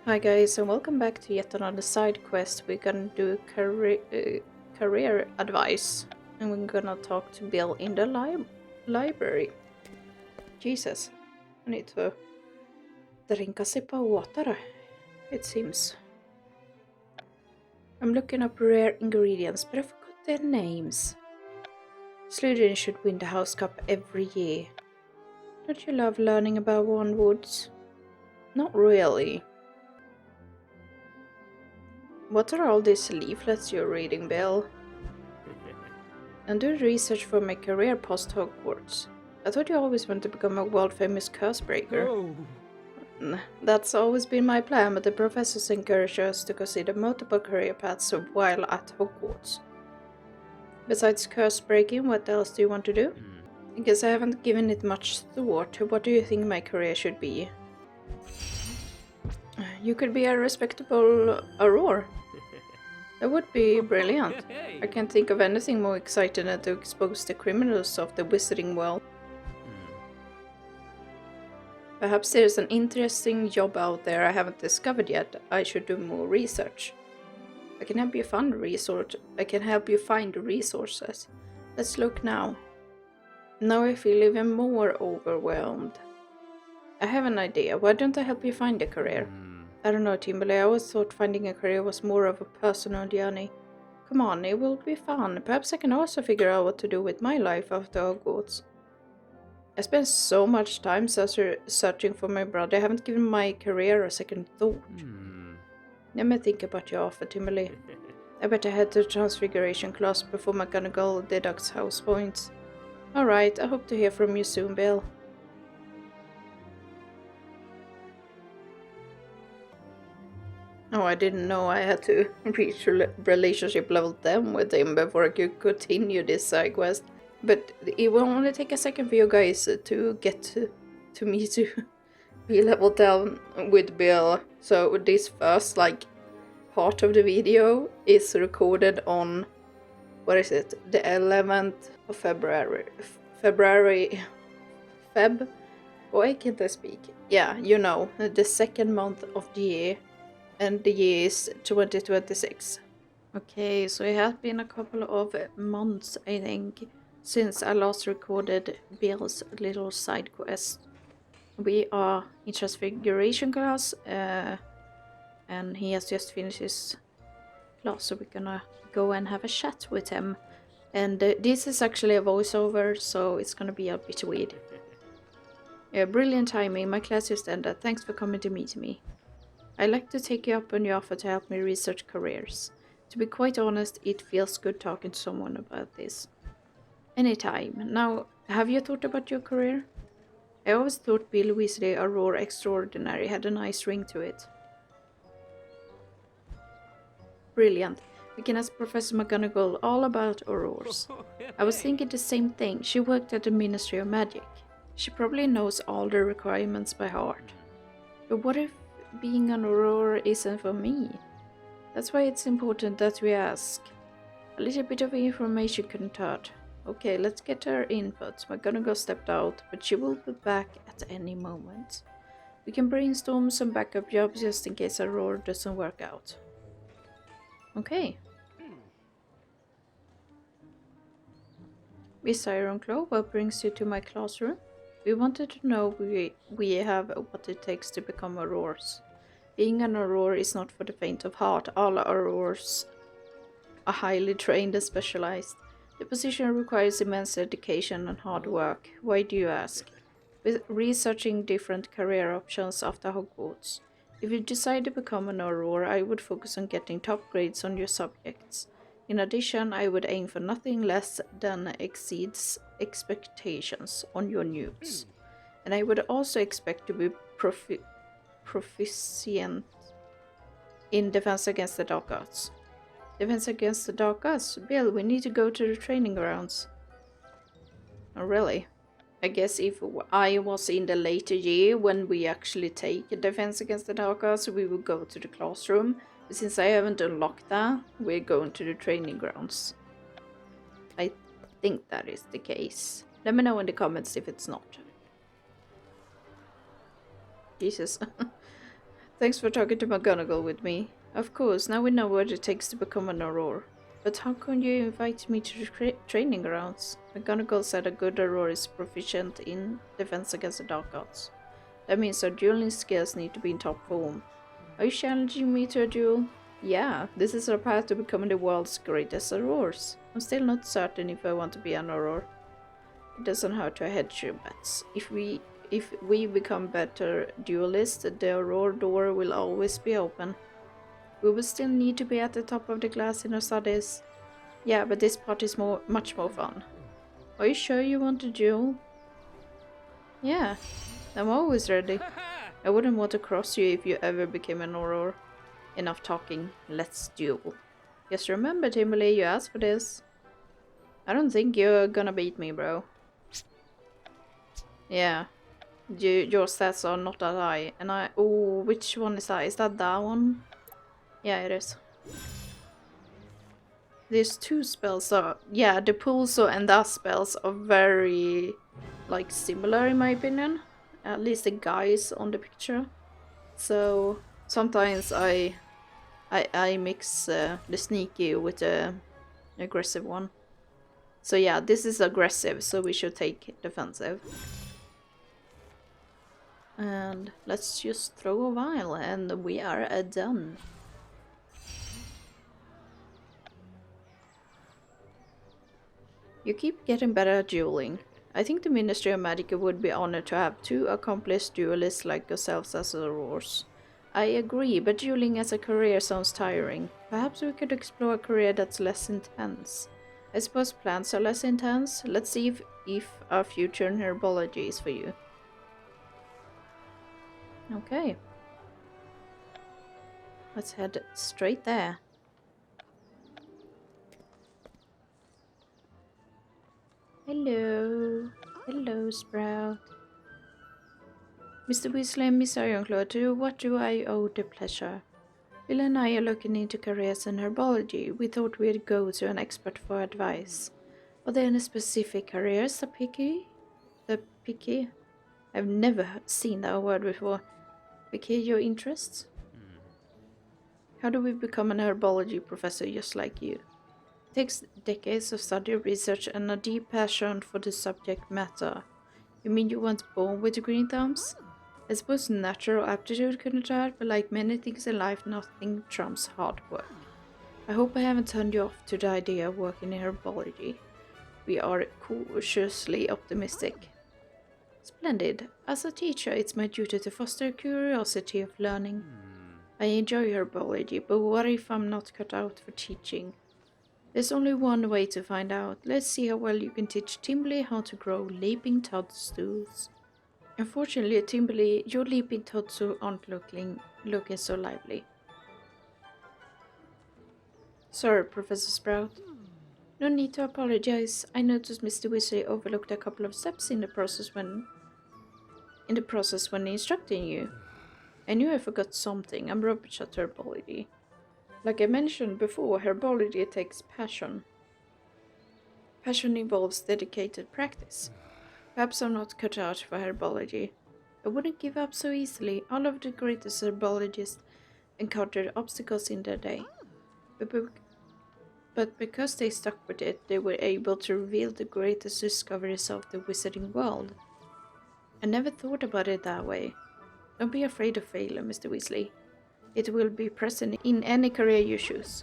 Hi guys, and welcome back to yet another side quest. We're gonna do career advice, and we're gonna talk to Bill in the library. Jesus, I need to drink a sip of water, it seems. I'm looking up rare ingredients, but I forgot their names. Slytherin should win the House Cup every year. Don't you love learning about wandwoods? Not really. What are all these leaflets you're reading, Bill? I'm doing research for my career post Hogwarts. I thought you always wanted to become a world-famous curse breaker. Oh. That's always been my plan, but the professors encourage us to consider multiple career paths while at Hogwarts. Besides curse breaking, what else do you want to do? I guess I haven't given it much thought. What do you think my career should be? You could be a respectable Auror. That would be brilliant. I can't think of anything more exciting than to expose the criminals of the wizarding world. Perhaps there's an interesting job out there I haven't discovered yet. I should do more research. I can help you find resources. Let's look now. Now I feel even more overwhelmed. I have an idea. Why don't I help you find a career? I don't know, Timberley. I always thought finding a career was more of a personal journey. Come on, it will be fun. Perhaps I can also figure out what to do with my life after Hogwarts. I spent so much time searching for my brother. I haven't given my career a second thought. Let me think about your offer, Timberley. I better head to the Transfiguration class before McGonagall deducts house points. Alright, I hope to hear from you soon, Bill. Oh, I didn't know I had to reach relationship level 10 with him before I could continue this side quest. But it will only take a second for you guys to get to me to be level 10 with Bill. So this first, part of the video is recorded on, what is it, the 11th of February. Why can't I speak? Yeah, you know, the second month of the year. And the year is 2026. Okay, so it has been a couple of months, I think, since I last recorded Bill's little side quest. We are in Transfiguration class, and he has just finished his class, so we're gonna go and have a chat with him. And this is actually a voiceover, so it's gonna be a bit weird. Brilliant timing, my class just ended. Thanks for coming to meet me. I'd like to take you up on your offer to help me research careers. To be quite honest, it feels good talking to someone about this. Anytime. Now, have you thought about your career? I always thought Bill Weasley Aurora Extraordinary had a nice ring to it. Brilliant. We can ask Professor McGonagall all about Aurors. I was thinking the same thing. She worked at the Ministry of Magic. She probably knows all the requirements by heart. But what if being an Aurora isn't for me? That's why it's important that we ask. A little bit of information couldn't hurt. Okay, let's get her input. McGonagall stepped out, but she will be back at any moment. We can brainstorm some backup jobs just in case Aurora doesn't work out. Okay. Miss Ironclaw, what brings you to my classroom? We wanted to know we have what it takes to become Aurors. Being an Auror is not for the faint of heart. All Aurors are highly trained and specialized. The position requires immense dedication and hard work. Why do you ask? With researching different career options after Hogwarts. If you decide to become an Auror, I would focus on getting top grades on your subjects. In addition, I would aim for nothing less than exceeds expectations on your newts. And I would also expect to be proficient in defense against the dark arts. Defense against the dark arts? Bill, we need to go to the training grounds. Oh, really? I guess if I was in the later year when we actually take defense against the dark arts, we would go to the classroom. But since I haven't unlocked that, we're going to the training grounds. I think that is the case. Let me know in the comments if it's not. Jesus. Thanks for talking to McGonagall with me. Of course, now we know what it takes to become an Auror. But how can you invite me to the training grounds? McGonagall said a good Auror is proficient in defense against the dark arts. That means our dueling skills need to be in top form. Are you challenging me to a duel? Yeah, this is our path to becoming the world's greatest Aurors. I'm still not certain if I want to be an Auror. It doesn't hurt to hedge your bets. If we become better duelists, the Auror door will always be open. We will still need to be at the top of the class in our studies. Yeah, but this part is much more fun. Are you sure you want to duel? Yeah, I'm always ready. I wouldn't want to cross you if you ever became an Auror. Enough talking, let's duel. Just remember, Timberly, you asked for this. I don't think you're gonna beat me, bro. Yeah, your stats are not that high. And oh, which one is that? Is that one? Yeah, it is. These two spells are, yeah, the pulso and that spells are very, like, similar in my opinion. At least the guys on the picture. So sometimes I mix the sneaky with the aggressive one. So yeah, this is aggressive, so we should take defensive. And let's just throw a vial and we are done. You keep getting better at dueling. I think the Ministry of Magic would be honored to have two accomplished duelists like yourselves as Aurors. I agree, but dueling as a career sounds tiring. Perhaps we could explore a career that's less intense. I suppose plants are less intense. Let's see if our future in herbology is for you. Okay. Let's head straight there. Hello. Hello, Sprout. Mr. Weasley and Miss Ironclaw, to what do I owe the pleasure? Bill and I are looking into careers in herbology. We thought we'd go to an expert for advice. Are there any specific careers that picky? I've never seen that word before. Pique your interests? How do we become an herbology professor just like you? It takes decades of study, research, and a deep passion for the subject matter. You mean you weren't born with green thumbs? I suppose natural aptitude couldn't hurt, but like many things in life, nothing trumps hard work. I hope I haven't turned you off to the idea of working in herbology. We are cautiously optimistic. Splendid. As a teacher, it's my duty to foster curiosity of learning. I enjoy herbology, but what if I'm not cut out for teaching? There's only one way to find out. Let's see how well you can teach Timberly how to grow leaping toadstools. Unfortunately, Timberly, your leaping toadstools aren't looking so lively. Sorry, Professor Sprout. No need to apologize. I noticed Mr. Weasley overlooked a couple of steps in the process when instructing you. I knew I forgot something. I'm rubbish at herbology. Like I mentioned before, herbology takes passion. Passion involves dedicated practice. Perhaps I'm not cut out for herbology. I wouldn't give up so easily. All of the greatest herbologists encountered obstacles in their day. But because they stuck with it, they were able to reveal the greatest discoveries of the wizarding world. I never thought about it that way. Don't be afraid of failure, Mr. Weasley. It will be present in any career you choose.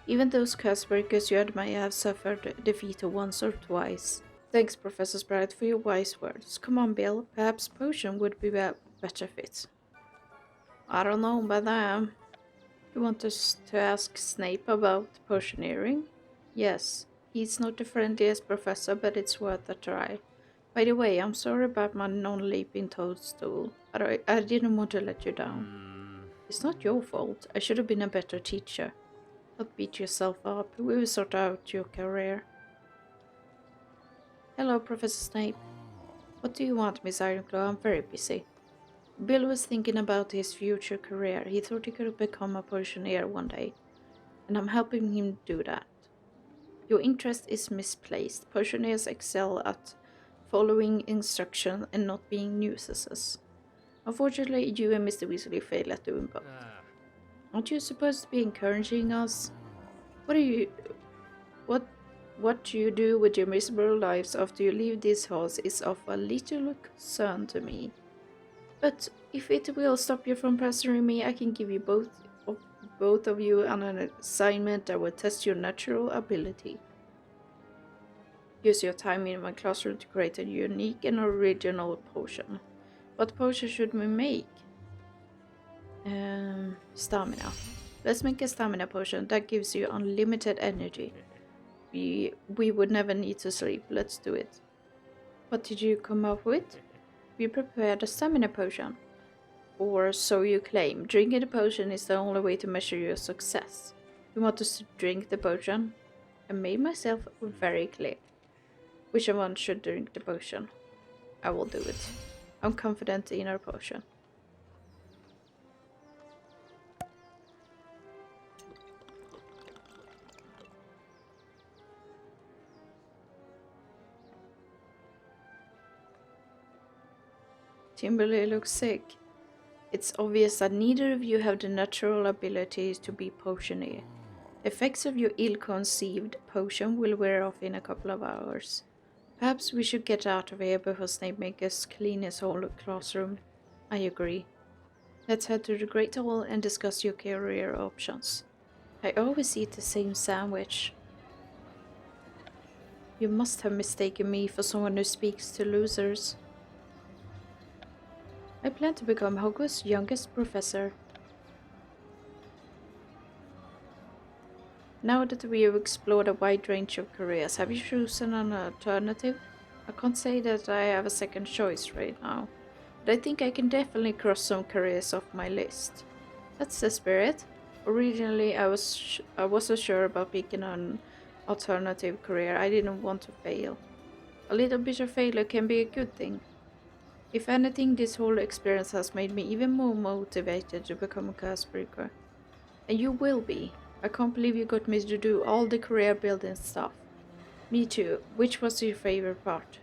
Even those curse-breakers you admire have suffered defeat once or twice. Thanks, Professor Sprout, for your wise words. Come on, Bill. Perhaps potion would be a better fit. I don't know about that. You want us to ask Snape about potioneering? Yes. He's not the friendliest professor, but it's worth a try. By the way, I'm sorry about my non-leaping toadstool. I didn't want to let you down. It's not your fault. I should have been a better teacher. Don't beat yourself up. We will sort out your career. Hello, Professor Snape. What do you want, Miss Ironclaw? I'm very busy. Bill was thinking about his future career. He thought he could become a potioneer one day, and I'm helping him do that. Your interest is misplaced. Potioneers excel at following instruction and not being nuisances. Unfortunately, you and Mr. Weasley fail at doing both. Aren't you supposed to be encouraging us? What do you... What you do with your miserable lives after you leave this house is of a little concern to me. But if it will stop you from pestering me, I can give you both of you an assignment that will test your natural ability. Use your time in my classroom to create a unique and original potion. What potion should we make? Stamina. Let's make a stamina potion that gives you unlimited energy. We would never need to sleep. Let's do it. What did you come up with? We prepared a stamina potion. Or so you claim. Drinking the potion is the only way to measure your success. You want us to drink the potion? I made myself very clear. Which one should drink the potion? I will do it. I'm confident in our potion. Timberley looks sick. It's obvious that neither of you have the natural abilities to be potionier. The effects of your ill-conceived potion will wear off in a couple of hours. Perhaps we should get out of here before Snape makes us clean his whole classroom. I agree. Let's head to the Great Hall and discuss your career options. I always eat the same sandwich. You must have mistaken me for someone who speaks to losers. I plan to become Hogwarts' youngest professor. Now that we have explored a wide range of careers, have you chosen an alternative? I can't say that I have a second choice right now, but I think I can definitely cross some careers off my list. That's the spirit. Originally, I wasn't sure about picking an alternative career. I didn't want to fail. A little bit of failure can be a good thing. If anything, this whole experience has made me even more motivated to become a Cursebreaker. And you will be. I can't believe you got me to do all the career building stuff. Me too. Which was your favorite part?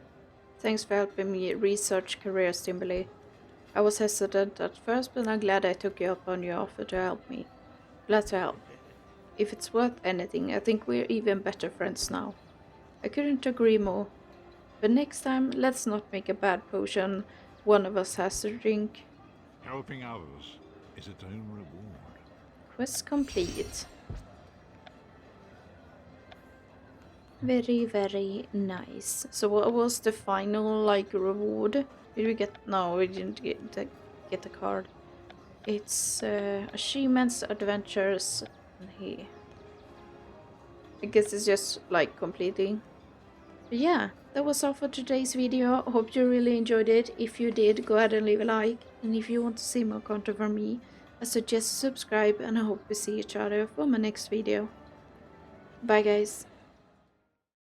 Thanks for helping me research careers, Timberley. I was hesitant at first, but I'm glad I took you up on your offer to help me. Glad to help. If it's worth anything, I think we're even better friends now. I couldn't agree more. But next time, let's not make a bad potion one of us has to drink. Helping others is its own reward. Quest complete. Very, very nice. So what was the final, like, reward? Did we get... No, we didn't get the card. It's achievements, adventures, and here. I guess it's just, like, completing. But yeah, that was all for today's video. I hope you really enjoyed it. If you did, go ahead and leave a like. And if you want to see more content from me, I suggest subscribe, and I hope we see each other for my next video. Bye guys.